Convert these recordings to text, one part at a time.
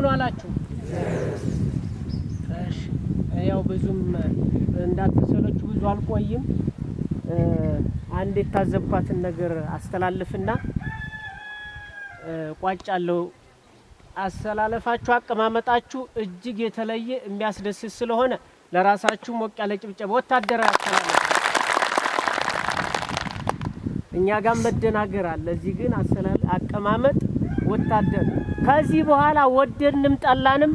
እንደምን ዋላችሁ? እሺ ያው ብዙም እንዳትሰለቹ ብዙ አልቆይም። አንድ የታዘብኳትን ነገር አስተላልፍና ቋጫለው። አስተላለፋችሁ አቀማመጣችሁ እጅግ የተለየ የሚያስደስት ስለሆነ ለራሳችሁ ሞቅ ያለ ጭብጨባ ወታደራዊ አስተላለፍ። እኛ ጋር መደናገር አለ፣ እዚህ ግን አቀማመጥ ወታደር። ከዚህ በኋላ ወደድንም ጠላንም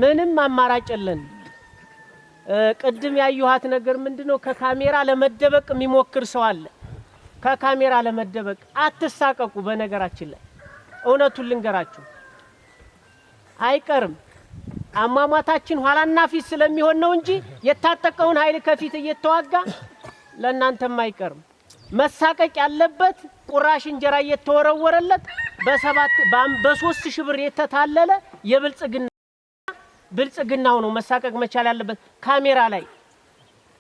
ምንም አማራጭ የለን። ቅድም ያዩሃት ነገር ምንድነው? ከካሜራ ለመደበቅ የሚሞክር ሰው አለ። ከካሜራ ለመደበቅ አትሳቀቁ። በነገራችን ላይ እውነቱን ልንገራችሁ አይቀርም። አሟሟታችን ኋላና ፊት ስለሚሆን ነው እንጂ የታጠቀውን ኃይል ከፊት እየተዋጋ ለእናንተም አይቀርም። መሳቀቅ ያለበት ቁራሽ እንጀራ እየተወረወረለት በ3 ሺህ ብር የተታለለ ብልጽግናው ነው መሳቀቅ መቻል ያለበት። ካሜራ ላይ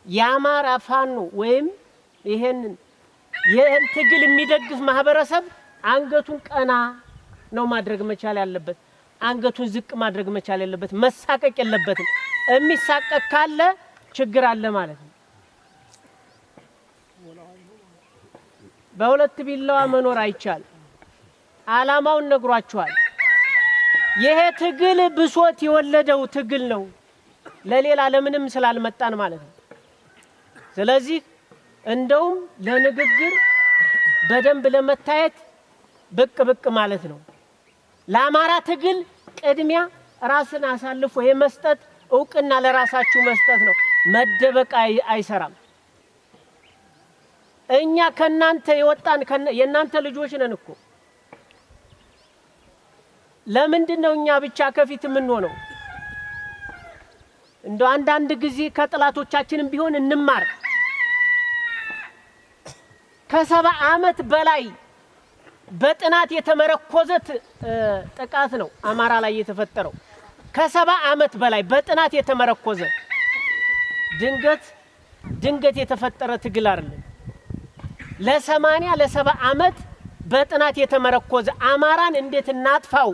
የአማራ ፋኖ ወይም ይሄን ትግል የሚደግፍ ማህበረሰብ አንገቱን ቀና ነው ማድረግ መቻል ያለበት። አንገቱን ዝቅ ማድረግ መቻል ያለበት። መሳቀቅ የለበትም። የሚሳቀቅ ካለ ችግር አለ ማለት ነው። በሁለት ቢላዋ መኖር አይቻል። አላማውን ነግሯችኋል። ይሄ ትግል ብሶት የወለደው ትግል ነው፣ ለሌላ ለምንም ስላልመጣን ማለት ነው። ስለዚህ እንደውም ለንግግር በደንብ ለመታየት ብቅ ማለት ነው። ለአማራ ትግል ቅድሚያ ራስን አሳልፎ የመስጠት እውቅና ለራሳችሁ መስጠት ነው። መደበቅ አይሰራም። እኛ ከናንተ የወጣን የናንተ ልጆች ነን እኮ። ለምንድነው እኛ ብቻ ከፊት የምንሆነው? እንደው አንዳንድ ጊዜ ከጥላቶቻችንም ቢሆን እንማር። ከ70 ዓመት በላይ በጥናት የተመረኮዘ ጥቃት ነው አማራ ላይ የተፈጠረው። ከ70 ዓመት በላይ በጥናት የተመረኮዘ ድንገት የተፈጠረ ትግል አይደለም። ለ70 ዓመት በጥናት የተመረኮዘ አማራን እንዴት እናጥፋው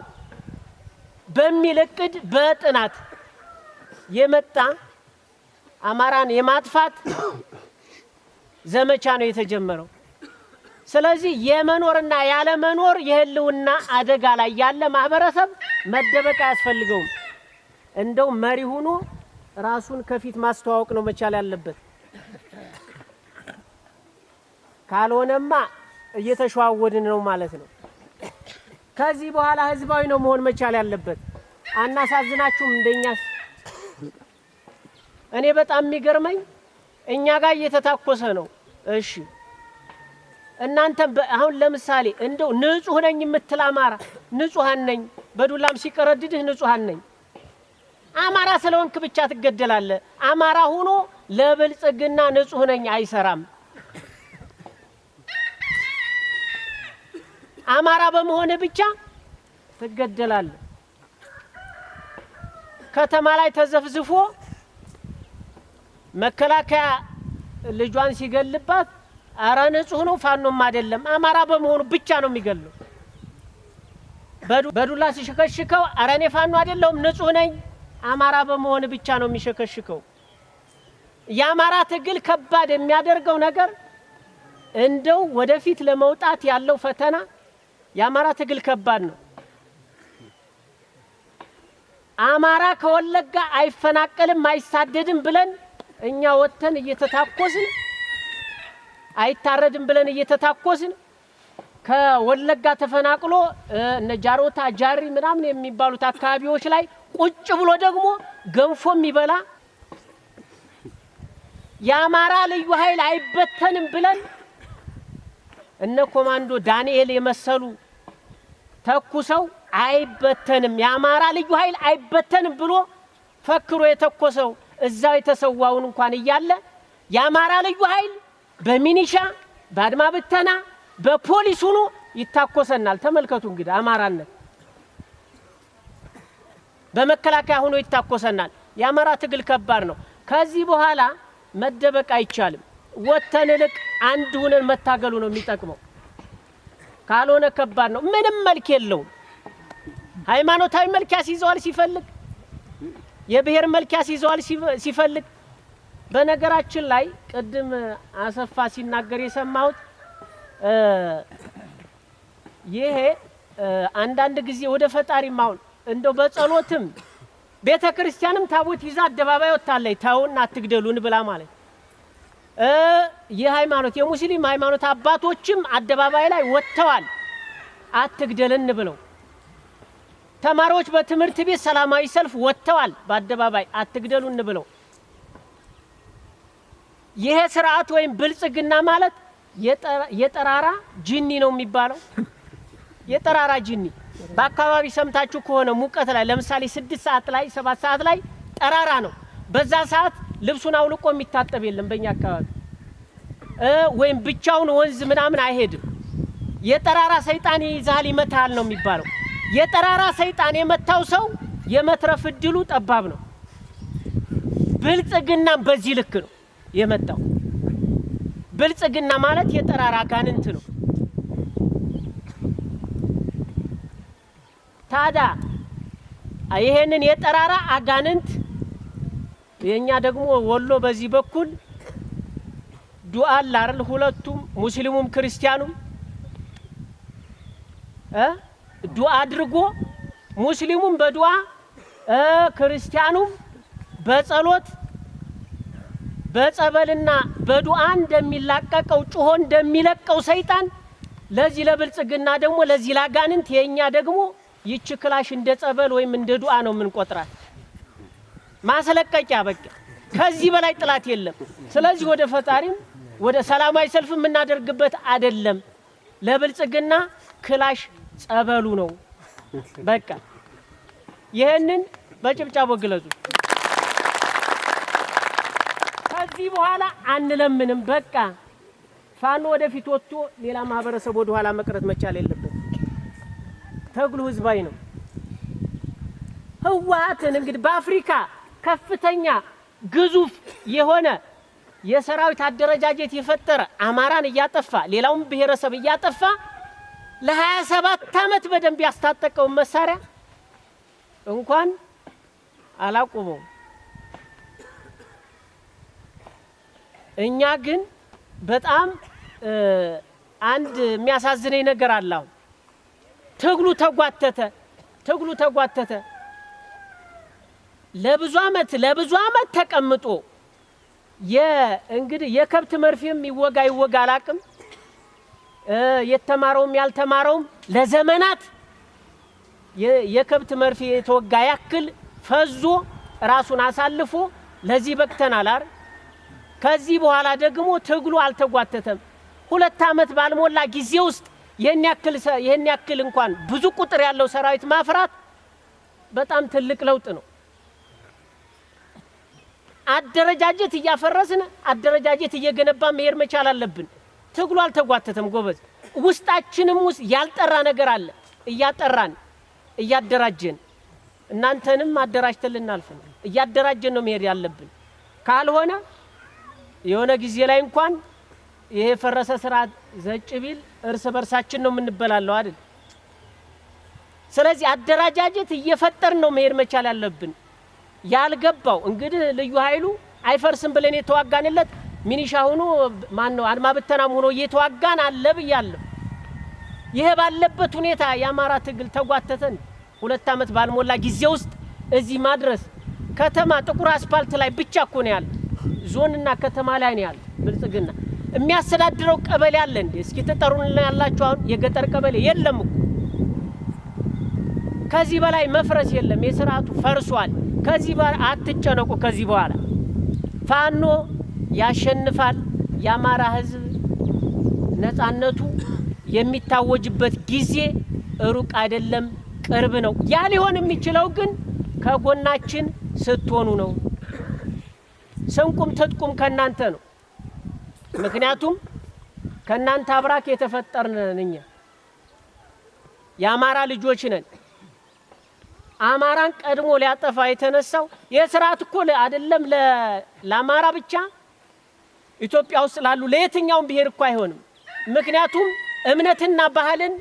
በሚል እቅድ በጥናት የመጣ አማራን የማጥፋት ዘመቻ ነው የተጀመረው። ስለዚህ የመኖርና ያለ መኖር የህልውና አደጋ ላይ ያለ ማህበረሰብ መደበቅ አያስፈልገውም። እንደው መሪ ሆኖ ራሱን ከፊት ማስተዋወቅ ነው መቻል ያለበት። ካልሆነማ እየተሸዋወድን ነው ማለት ነው። ከዚህ በኋላ ህዝባዊ ነው መሆን መቻል ያለበት። አናሳዝናችሁም? እንደኛስ እኔ በጣም የሚገርመኝ እኛ ጋር እየተታኮሰ ነው። እሺ እናንተ አሁን ለምሳሌ እንደው ንጹህ ነኝ የምትል አማራ ንጹሃን ነኝ በዱላም ሲቀረድድህ ንጹሃን ነኝ አማራ ስለሆንክ ብቻ ትገደላለህ። አማራ ሆኖ ለብልጽግና ንጹህ ነኝ አይሰራም። አማራ በመሆነ ብቻ ትገደላለህ። ከተማ ላይ ተዘፍዝፎ መከላከያ ልጇን ሲገልባት አራ ንጹህ ነው ፋኖም አይደለም አማራ በመሆኑ ብቻ ነው የሚገለው። በዱላ ሲሸከሽከው አራ እኔ ፋኖ አይደለም ንጹህ ነኝ አማራ በመሆኑ ብቻ ነው የሚሸከሽከው። የአማራ ትግል ከባድ የሚያደርገው ነገር እንደው ወደፊት ለመውጣት ያለው ፈተና የአማራ ትግል ከባድ ነው። አማራ ከወለጋ አይፈናቀልም አይሳደድም ብለን እኛ ወተን እየተታኮስን አይታረድም ብለን እየተታኮስን ከወለጋ ተፈናቅሎ እነ ጃሮታ ጃሪ ምናምን የሚባሉት አካባቢዎች ላይ ቁጭ ብሎ ደግሞ ገንፎ የሚበላ የአማራ ልዩ ኃይል አይበተንም ብለን እነ ኮማንዶ ዳንኤል የመሰሉ ተኩሰው አይበተንም የአማራ ልዩ ኃይል አይበተንም ብሎ ፈክሮ የተኮሰው እዛው የተሰዋውን እንኳን እያለ የአማራ ልዩ ኃይል በሚኒሻ በአድማ ብተና በፖሊስ ሆኖ ይታኮሰናል። ተመልከቱ እንግዲህ አማራነት በመከላከያ ሆኖ ይታኮሰናል። የአማራ ትግል ከባድ ነው። ከዚህ በኋላ መደበቅ አይቻልም። ወተን ልቅ አንድ ሆነን መታገሉ ነው የሚጠቅመው። ካልሆነ ከባድ ነው። ምንም መልክ የለውም። ሃይማኖታዊ መልክ ያስይዘዋል ሲፈልግ፣ የብሔር መልክ ያስይዘዋል ሲፈልግ። በነገራችን ላይ ቅድም አሰፋ ሲናገር የሰማሁት ይሄ አንዳንድ ጊዜ ወደ ፈጣሪም አሁን እንደው በጸሎትም ቤተ ክርስቲያንም ታቦት ይዛ አደባባይ ወጣለች ታውና አትግደሉን ብላ ማለት የሃይማኖት የሙስሊም ሃይማኖት አባቶችም አደባባይ ላይ ወጥተዋል አትግደልን ብለው። ተማሪዎች በትምህርት ቤት ሰላማዊ ሰልፍ ወጥተዋል በአደባባይ አትግደሉን ብለው። ይሄ ስርዓት ወይም ብልጽግና ማለት የጠራራ ጂኒ ነው የሚባለው። የጠራራ ጂኒ በአካባቢ ሰምታችሁ ከሆነ ሙቀት ላይ ለምሳሌ 6 ሰዓት ላይ 7 ሰዓት ላይ ጠራራ ነው። በዛ ሰዓት ልብሱን አውልቆ የሚታጠብ የለም በእኛ አካባቢ። ወይም ብቻውን ወንዝ ምናምን አይሄድም። የጠራራ ሰይጣን ይዛል ይመታል ነው የሚባለው። የጠራራ ሰይጣን የመታው ሰው የመትረፍ እድሉ ጠባብ ነው። ብልጽግናም በዚህ ልክ ነው የመጣው። ብልጽግና ማለት የጠራራ አጋንንት ነው። ታዳ ይሄንን የጠራራ አጋንንት የኛ ደግሞ ወሎ በዚህ በኩል ዱዓ አላርል ሁለቱም ሙስሊሙም ክርስቲያኑም ዱዓ አድርጎ ሙስሊሙም በዱዓ ክርስቲያኑም በጸሎት በጸበልና በዱዓ እንደሚላቀቀው ጮሆ እንደሚለቀው ሰይጣን ለዚህ ለብልጽግና ደግሞ ለዚህ ላጋንንት የኛ ደግሞ ይች ክላሽ እንደ ጸበል ወይም እንደ ዱዓ ነው የምንቆጥራት። ማስለቀቂያ በቃ ከዚህ በላይ ጥላት የለም። ስለዚህ ወደ ፈጣሪም ወደ ሰላማዊ ሰልፍ የምናደርግበት አይደለም። ለብልጽግና ክላሽ ጸበሉ ነው በቃ። ይሄንን በጭብጫቦ ግለጹ። ከዚህ በኋላ አንለምንም በቃ። ፋኖ ወደፊት ወጥቶ ሌላ ማህበረሰብ ወደ ኋላ መቅረት መቻል የለበት። ትግሉ ህዝባዊ ነው። ህወሓትን እንግዲህ በአፍሪካ ከፍተኛ ግዙፍ የሆነ የሰራዊት አደረጃጀት የፈጠረ አማራን እያጠፋ ሌላውን ብሔረሰብ እያጠፋ ለ27 ዓመት በደንብ ያስታጠቀው መሳሪያ እንኳን አላቆመው። እኛ ግን በጣም አንድ የሚያሳዝነኝ ነገር አለ። ትግሉ ተጓተተ ለብዙ አመት ተቀምጦ እንግዲህ የከብት መርፌም ይወጋ አላቅም። የተማረውም ያልተማረውም ለዘመናት የከብት መርፌ የተወጋ ያክል ፈዞ ራሱን አሳልፎ ለዚህ በቅተናል አይደል? ከዚህ በኋላ ደግሞ ትግሉ አልተጓተተም። 2 አመት ባልሞላ ጊዜ ውስጥ ይሄን ያክል እንኳን ብዙ ቁጥር ያለው ሰራዊት ማፍራት በጣም ትልቅ ለውጥ ነው። አደረጃጀት እያፈረስን አደረጃጀት እየገነባ መሄድ መቻል አለብን። ትግሉ አልተጓተተም ጎበዝ። ውስጣችንም ውስጥ ያልጠራ ነገር አለ። እያጠራን እያደራጀን እናንተንም አደራጅተን ልናልፍ ነው። እያደራጀን ነው መሄድ ያለብን። ካልሆነ የሆነ ጊዜ ላይ እንኳን ይሄ ፈረሰ ስርዓት ዘጭ ቢል እርስ በርሳችን ነው የምንበላለው አይደል? ስለዚህ አደረጃጀት እየፈጠርን ነው መሄድ መቻል ያለብን። ያልገባው እንግዲህ ልዩ ኃይሉ አይፈርስም ብለን የተዋጋንለት ሚኒሻ ሆኖ ማን ነው አድማ ብተናም ሆኖ እየተዋጋን አለ ብያለሁ። ይሄ ባለበት ሁኔታ የአማራ ትግል ተጓተተን 2 አመት ባልሞላ ጊዜ ውስጥ እዚህ ማድረስ ከተማ ጥቁር አስፋልት ላይ ብቻ እኮ ነው ያለ። ዞንና ከተማ ላይ ነው ያለ። ብልጽግና የሚያስተዳድረው ቀበሌ አለ እንዴ? እስኪ ተጠሩን ያላችሁ። አሁን የገጠር ቀበሌ የለም እኮ። ከዚህ በላይ መፍረስ የለም። የሥርዓቱ ፈርሷል። ከዚህ በኋላ አትጨነቁ። ከዚህ በኋላ ፋኖ ያሸንፋል። የአማራ ህዝብ ነፃነቱ የሚታወጅበት ጊዜ ሩቅ አይደለም፣ ቅርብ ነው። ያ ሊሆን የሚችለው ግን ከጎናችን ስትሆኑ ነው። ስንቁም ትጥቁም ከናንተ ነው። ምክንያቱም ከናንተ አብራክ የተፈጠርን እኛ የአማራ ልጆች ነን። አማራን ቀድሞ ሊያጠፋ የተነሳው የሥርዓት እኮ አይደለም ለአማራ ብቻ ኢትዮጵያ ውስጥ ላሉ ለየትኛውም ብሔር እኮ አይሆንም። ምክንያቱም እምነትና ባህልን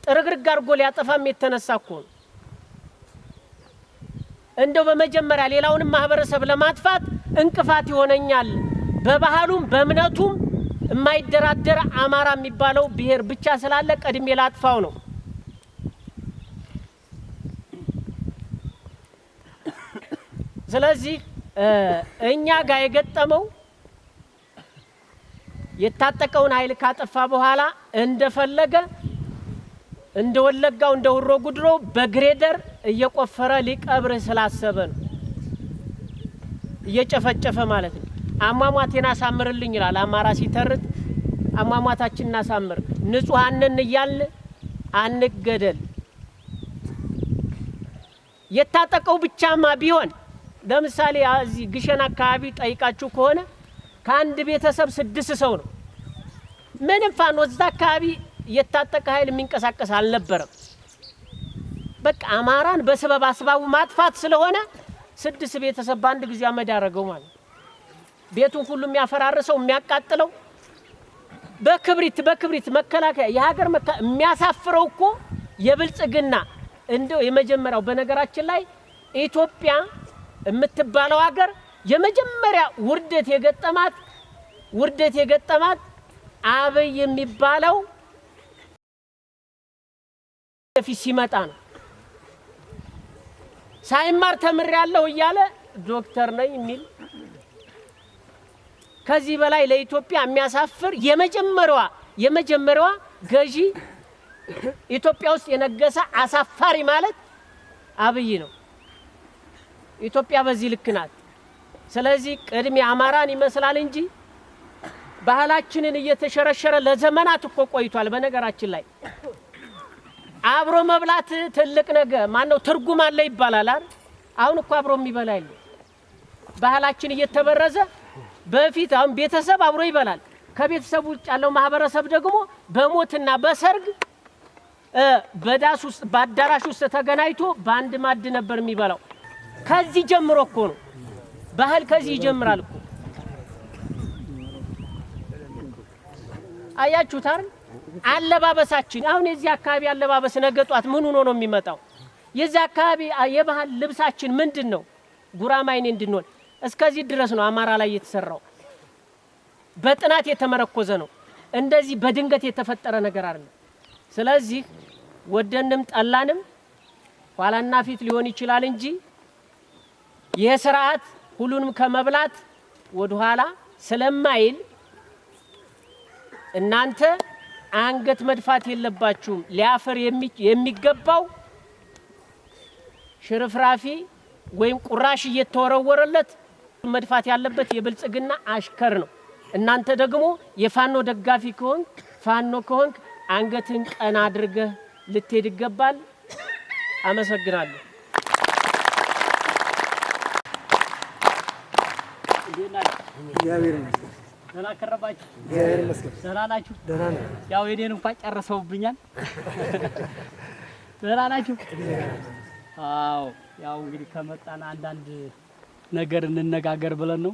ጥርግርግ አድርጎ ሊያጠፋም የተነሳ እኮ ነው። እንደው በመጀመሪያ ሌላውንም ማህበረሰብ ለማጥፋት እንቅፋት ይሆነኛል በባህሉም በእምነቱም የማይደራደር አማራ የሚባለው ብሔር ብቻ ስላለ ቀድሜ ላጥፋው ነው። ስለዚህ እኛ ጋር የገጠመው የታጠቀውን ኃይል ካጠፋ በኋላ እንደፈለገ እንደወለጋው እንደውሮ ጉድሮ በግሬደር እየቆፈረ ሊቀብር ስላሰበ ነው እየጨፈጨፈ ማለት ነው። አሟሟቴን አሳምርልኝ ይላል አማራ ሲተርት። አሟሟታችንን አሳምር፣ ንጹሃንን እያልን አንገደል። የታጠቀው ብቻማ ቢሆን ለምሳሌ እዚህ ግሸን አካባቢ ጠይቃችሁ ከሆነ ከአንድ ቤተሰብ 6 ሰው ነው። ምንም ፋኖ እዛ አካባቢ የታጠቀ ኃይል የሚንቀሳቀስ አልነበረም። በቃ አማራን በሰበብ አስባቡ ማጥፋት ስለሆነ 6 ቤተሰብ በአንድ ጊዜ አመድ ያደረገው ማለት ቤቱን ሁሉ የሚያፈራርሰው የሚያቃጥለው በክብሪት መከላከያ የሀገር የሚያሳፍረው እኮ የብልጽግና እንደው የመጀመሪያው በነገራችን ላይ ኢትዮጵያ የምትባለው ሀገር የመጀመሪያ ውርደት የገጠማት አብይ የሚባለው ፊት ሲመጣ ነው። ሳይማር ተምሬያለሁ እያለ ዶክተር ነኝ የሚል ከዚህ በላይ ለኢትዮጵያ የሚያሳፍር የመጀመሪያዋ ገዢ ኢትዮጵያ ውስጥ የነገሰ አሳፋሪ ማለት አብይ ነው። ኢትዮጵያ በዚህ ልክ ናት። ስለዚህ ቅድሚ አማራን ይመስላል እንጂ ባህላችንን እየተሸረሸረ ለዘመናት እኮ ቆይቷል። በነገራችን ላይ አብሮ መብላት ትልቅ ነገር ማነው ትርጉም አለ ይባላል አይደል? አሁን እኮ አብሮ የሚበላ የለ። ባህላችን እየተበረዘ በፊት አሁን ቤተሰብ አብሮ ይበላል። ከቤተሰብ ውጭ ያለው ማህበረሰብ ደግሞ በሞትና በሰርግ በዳስ ውስጥ በአዳራሽ ውስጥ ተገናኝቶ በአንድ ማድ ነበር የሚበላው። ከዚህ ጀምሮ እኮ ነው ባህል ከዚህ ይጀምራል እኮ። አያችሁት አይደል? አለባበሳችን አሁን የዚህ አካባቢ አለባበስ ነገጧት ምን ሆኖ ነው የሚመጣው? የዚህ አካባቢ የባህል ልብሳችን ምንድነው? ጉራማይኔ እንድንሆን እስከዚህ ድረስ ነው አማራ ላይ የተሰራው። በጥናት የተመረኮዘ ነው። እንደዚህ በድንገት የተፈጠረ ነገር አይደለም። ስለዚህ ወደንም ጠላንም ኋላና ፊት ሊሆን ይችላል እንጂ ይሄ ስርዓት ሁሉንም ከመብላት ወደ ኋላ ስለማይል እናንተ አንገት መድፋት የለባችሁም። ሊያፈር የሚገባው ሽርፍራፊ ወይም ቁራሽ እየተወረወረለት መድፋት ያለበት የብልጽግና አሽከር ነው። እናንተ ደግሞ የፋኖ ደጋፊ ከሆንክ ፋኖ ከሆንክ አንገትን ቀና አድርገህ ልትሄድ ይገባል። አመሰግናለሁ። ደህና ከረባችሁ? ደህና ናችሁ? ያው የኔን እንኳን ጨርሰውብኛል። ደህና ናችሁ? አዎ ያው እንግዲህ ከመጣን አንዳንድ ነገር እንነጋገር ብለን ነው።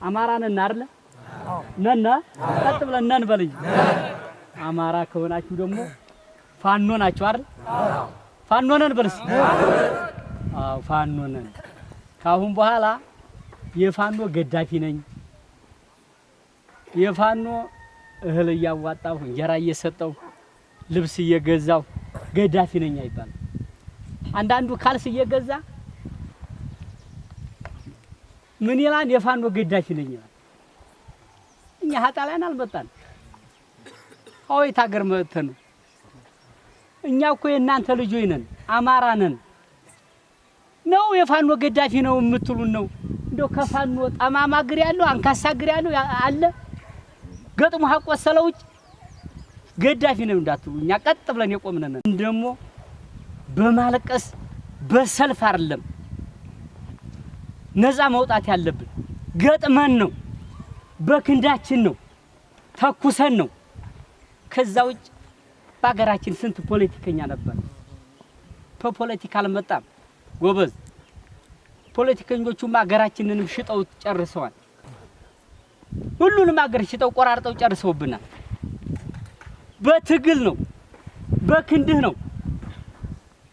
አማራ ነን አይደል? ነን። ቀጥ ብለን ነን በልኝ። አማራ ከሆናችሁ ደግሞ ፋኖ ናችሁ አይደል? ፋኖ ነን በልስ። አዎ ፋኖ ነን። ካሁን በኋላ የፋኖ ገዳፊ ነኝ፣ የፋኖ እህል እያዋጣሁ እንጀራ እየሰጠሁ ልብስ እየገዛሁ ገዳፊ ነኝ አይባልም። አንዳንዱ ካልስ እየገዛ ምን ይላል? የፋኖ ገዳፊ ነኝ ይላል። እኛ ሀጣላን አልመጣን አውይታ ሀገር መተን እኛ እኮ የእናንተ ልጆች ነን፣ አማራ ነን ነው። የፋኖ ገዳፊ ነው የምትሉን ነው? እንደው ከፋኖ ጠማማ እግር ያለው አንካሳ እግር ያለው አለ ገጥሞ ሀቆሰለው ውጭ ገዳፊ ነው እንዳትሉ። እኛ ቀጥ ብለን የቆምነን እንደሞ በማለቀስ በሰልፍ አይደለም ነፃ መውጣት ያለብን፣ ገጥመን ነው፣ በክንዳችን ነው፣ ተኩሰን ነው። ከዛ ውጭ በአገራችን ስንት ፖለቲከኛ ነበር። በፖለቲካ አልመጣም ጎበዝ። ፖለቲከኞቹም አገራችንንም ሽጠው ጨርሰዋል። ሁሉንም አገር ሽጠው ቆራርጠው ጨርሰውብናል። በትግል ነው፣ በክንድህ ነው፣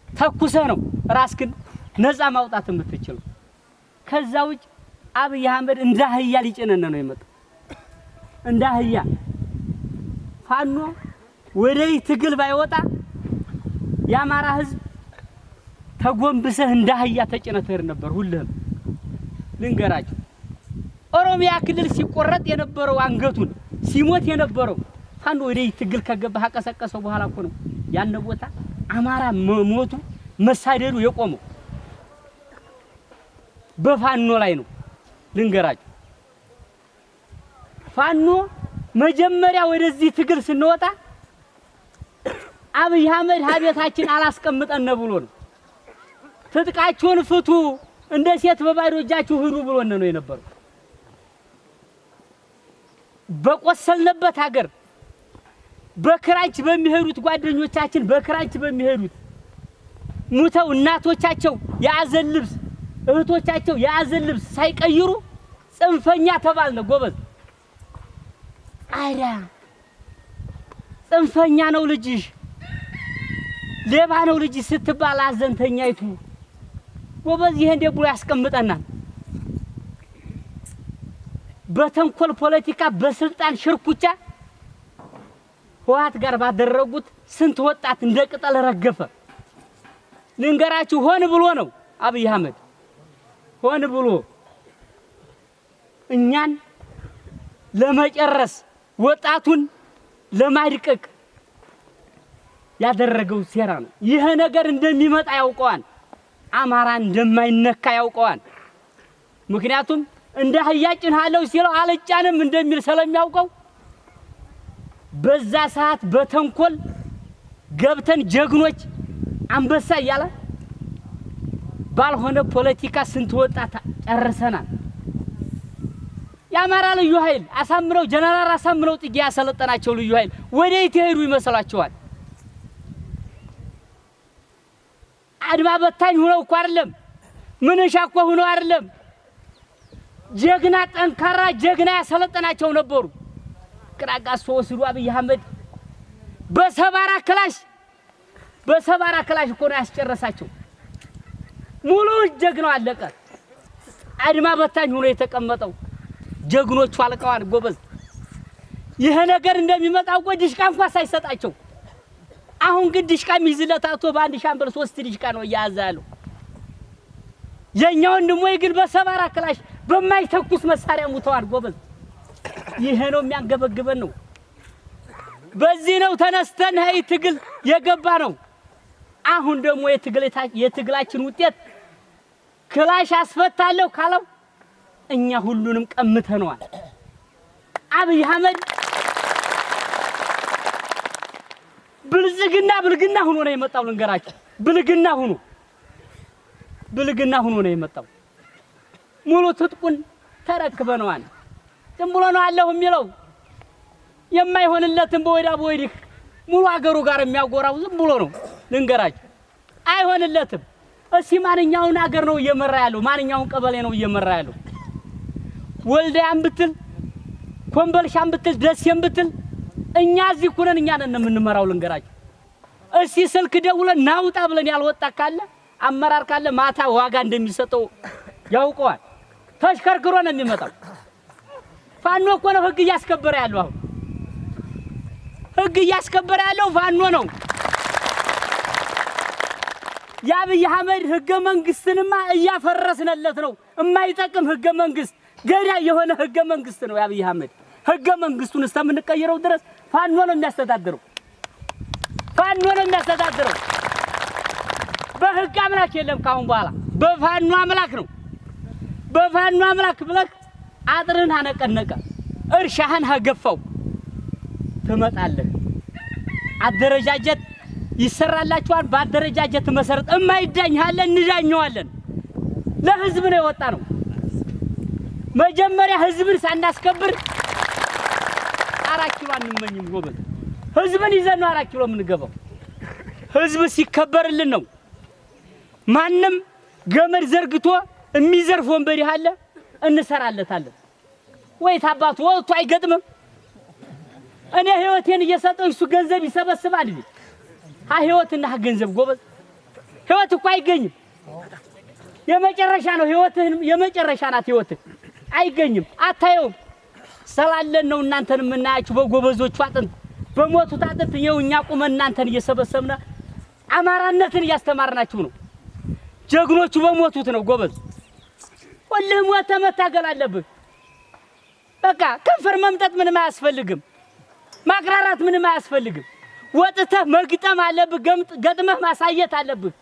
ተኩሰህ ነው ራስክን ነፃ ማውጣት የምትችለው። ከዛ ውጭ አብይ አህመድ እንዳህያ ሊጨነነ ነው የመጣው። እንዳህያ ፋኖ ወደይ ትግል ባይወጣ የአማራ ህዝብ ተጎንብሰህ እንዳህያ ተጨነተር ነበር። ሁሉም ልንገራችሁ ኦሮሚያ ክልል ሲቆረጥ የነበረው አንገቱን ሲሞት የነበረው ፋኖ ወደይ ትግል ከገባህ አቀሰቀሰው በኋላ እኮ ነው ያን ቦታ አማራ ሞቱ መሳደዱ የቆመው በፋኖ ላይ ነው። ልንገራችሁ ፋኖ መጀመሪያ ወደዚህ ትግል ስንወጣ አብይ አህመድ ሀቤታችን አላስቀምጠን ብሎ ነው። ትጥቃችሁን ፍቱ እንደ ሴት በባዶ እጃችሁ ሂዱ ብሎ ነው የነበረው። በቆሰልንበት ሀገር በክራንች በሚሄዱት ጓደኞቻችን በክራንች በሚሄዱት ሙተው እናቶቻቸው የአዘን ልብስ እህቶቻቸው የአዘን ልብስ ሳይቀይሩ ጽንፈኛ ተባልነ ጎበዝ። አይዳ ጽንፈኛ ነው ልጅሽ ሌባ ነው ልጅሽ ስትባል አዘንተኛይቱ ጎበዝ። ይሄ እንደ ብሎ ያስቀምጠናል። በተንኮል ፖለቲካ በስልጣን ሽርኩቻ ህወሓት ጋር ባደረጉት ስንት ወጣት እንደ ቅጠል ረገፈ። ልንገራችሁ ሆን ብሎ ነው አብይ አህመድ ሆን ብሎ እኛን ለመጨረስ ወጣቱን ለማድቀቅ ያደረገው ሴራ ነው። ይሄ ነገር እንደሚመጣ ያውቀዋል። አማራ እንደማይነካ ያውቀዋል። ምክንያቱም እንደ ህያጭን ሃለው ሲለው አልጫንም እንደሚል ስለሚያውቀው በዛ ሰዓት በተንኮል ገብተን ጀግኖች አንበሳ እያለ ባልሆነ ፖለቲካ ስንት ወጣት ጨርሰናል። የአማራ ልዩ ኃይል አሳምነው ጀነራል አሳምነው ጥጌ ያሰለጠናቸው ልዩ ኃይል ወዴት ይሄዱ ይመስላችኋል? አድማ በታኝ ሆነው እኮ አይደለም ምንሻ እኮ ሆነው አይደለም። ጀግና ጠንካራ ጀግና ያሰለጠናቸው ነበሩ። ቅራቃስ ወስዱ አብይ አህመድ በሰባራ ክላሽ እኮ ነው ያስጨረሳቸው። ሙሉ ጀግናው አለቀ። አድማ በታኝ ሆኖ የተቀመጠው ጀግኖቹ አልቀዋል ጎበዝ። ይሄ ነገር እንደሚመጣው እኮ ዲሽቃ እንኳን ሳይሰጣቸው አሁን ግን ዲሽቃ ሚዝለታቶ በአንድ ሻምበል 3 ዲሽቃ ነው ያያዛለው። የኛው ወንድሞ ግን በሰባራ ክላሽ በማይተኩስ መሳሪያ ሙተዋል ጎበዝ። ይሄ ነው የሚያንገበግበን ነው። በዚህ ነው ተነስተን ሀይ ትግል የገባ ነው። አሁን ደግሞ የትግላችን ውጤት ክላሽ አስፈታለሁ ካለው እኛ ሁሉንም ቀምተነዋል። አብይ አህመድ ብልግና ሆኖ ነው የመጣው። ልንገራችሁ ብልግና ሆኖ ነው የመጣው። ሙሉ ትጥቁን ተረክበነዋል። ዝም ብሎ ነው አለሁ የሚለው የማይሆንለትን በወዲህ ሙሉ አገሩ ጋር የሚያጎራው ዝም ብሎ ነው። ልንገራችሁ አይሆንለትም። እሺ ማንኛውን አገር ነው እየመራ ያለው? ማንኛውን ቀበሌ ነው እየመራ ያለው? ወልዲያም ብትል ኮምቦልቻም ብትል ደሴም ብትል እኛ እዚህ ኩነን እኛ ነን የምንመራው። ልንገራችሁ እሺ ስልክ ደውለን ናውጣ ብለን ያልወጣ ካለ አመራር ካለ ማታ ዋጋ እንደሚሰጠው ያውቀዋል። ተሽከርክሮ ነው የሚመጣው። ፋኖ እኮ ነው ህግ እያስከበረ ያለው። አሁን ህግ እያስከበረ ያለው ፋኖ ነው። የአብይ አህመድ ህገ መንግስትንማ እያፈረስነለት ነው። የማይጠቅም ህገ መንግስት ገዳይ የሆነ ህገ መንግስት ነው የአብይ አህመድ። ህገ መንግስቱን እስከምንቀይረው ድረስ ፋኖ ነው የሚያስተዳድረው። በህግ አምላክ የለም ካሁን በኋላ በፋኖ አምላክ ነው። በፋኖ አምላክ ብለህ አጥርን አነቀነቀ እርሻህን አገፋው ትመጣለህ። አደረጃጀት ይሰራላችኋል። በአደረጃጀት መሰረት እማይዳኝ አለ እንዳኘዋለን። ለህዝብ ነው የወጣ ነው። መጀመሪያ ህዝብን ሳናስከብር 4 ኪሎ አንመኝም ጎበዝ። ህዝብን ይዘን ነው 4 ኪሎ የምንገባው። ህዝብ ሲከበርልን ነው። ማንም ገመድ ዘርግቶ የሚዘርፍ ወንበዴ አለ እንሰራለታለን። ወይ ታባቱ ወጥቶ አይገጥምም። እኔ ህይወቴን እየሰጠው እሱ ገንዘብ ይሰበስባል። ህይወትና ገንዘብ ጎበዝ ህይወት እኮ አይገኝም። የመጨረሻ ነው ህይወትህን የመጨረሻ ናት ህይወትህ አይገኝም አታየውም ስላለን ነው እናንተን የምናያችሁ በጎበዞቹ አጥንት በሞቱት አጥንት ይኸው እኛ ቁመን እናንተን እየሰበሰብና አማራነትን እያስተማርናችሁ ነው ጀግኖቹ በሞቱት ነው ጎበዝ ሁሉም ወጥተህ መታገል አለብህ በቃ ከንፈር መምጠጥ ምንም አያስፈልግም ማቅራራት ምንም አያስፈልግም ወጥተህ መግጠም አለብህ ገጥመህ ማሳየት አለብህ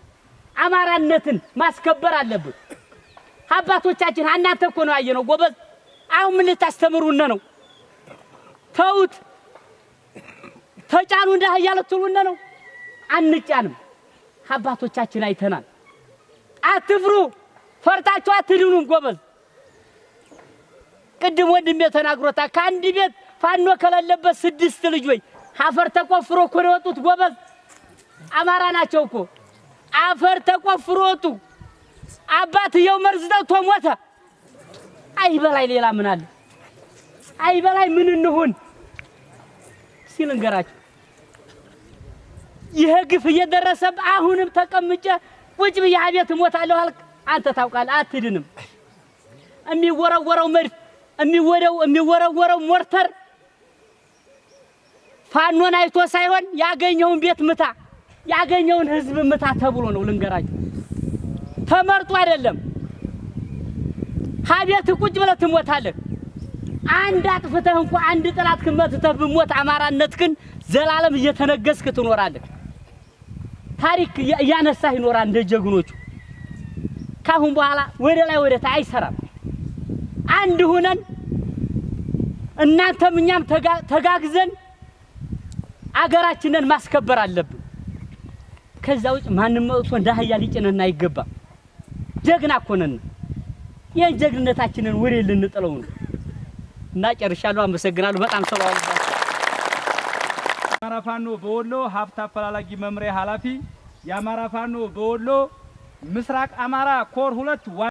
አማራነትን ማስከበር አለብህ አባቶቻችን እናንተ እኮ ነው ያየነው ጎበዝ አሁን ምን ልታስተምሩነ ነው ተውት ተጫኑ እንዳያለቱሉነ ነው አንጫንም አባቶቻችን አይተናል አትፍሩ ፈርታችሁ አትድኑም ጎበዝ ቅድም ወንድም የተናግሮታ ከአንድ ቤት ፋኖ ከሌለበት 6 ልጆች አፈር ተቆፍሮ እኮ ነው የወጡት ጎበዝ አማራ ናቸው እኮ አፈር ተቆፍሮ ወጡ አባትየው መርዝ ጠጥቶ ሞተ አይበላይ ሌላ ምን አለ አይበላይ ምን እንሁን ሲል እንገራችሁ ይሄ ግፍ እየደረሰብ አሁንም ተቀምጬ ወጭ በያቤት ሞታለሁ አልክ አንተ ታውቃለህ አትድንም የሚወረወረው መድፍ የሚወረወረው ሞርተር ፋኖን አይቶ ሳይሆን ያገኘውን ቤት ምታ ያገኘውን ህዝብ ምታ ተብሎ ነው ልንገራችሁ ተመርጦ አይደለም ሀቤት ቁጭ ብለህ ትሞታለህ አንድ አጥፍተህ እንኳን አንድ ጥላት ከመትተህ ብሞት አማራነትክን ዘላለም እየተነገስክ ትኖራለህ ታሪክ ያነሳህ ይኖራል እንደ ጀግኖቹ ካሁን በኋላ ወደ ላይ ወደ ታይ አይሰራም አንድ ሆነን እናንተም እኛም ተጋግዘን አገራችንን ማስከበር አለብን ከዛው ማንንም መጥቶ እንዳህያ ሊጭነና አይገባም ጀግና እኮ ነን የጀግንነታችንን ወሬ ልንጥለው ነው እና ጨርሻለሁ አመሰግናለሁ በጣም ሰላም አማራ ፋኖ በወሎ ሀብት አፈላላጊ መምሪያ ኃላፊ የአማራ ፋኖ በወሎ ምስራቅ አማራ ኮር 2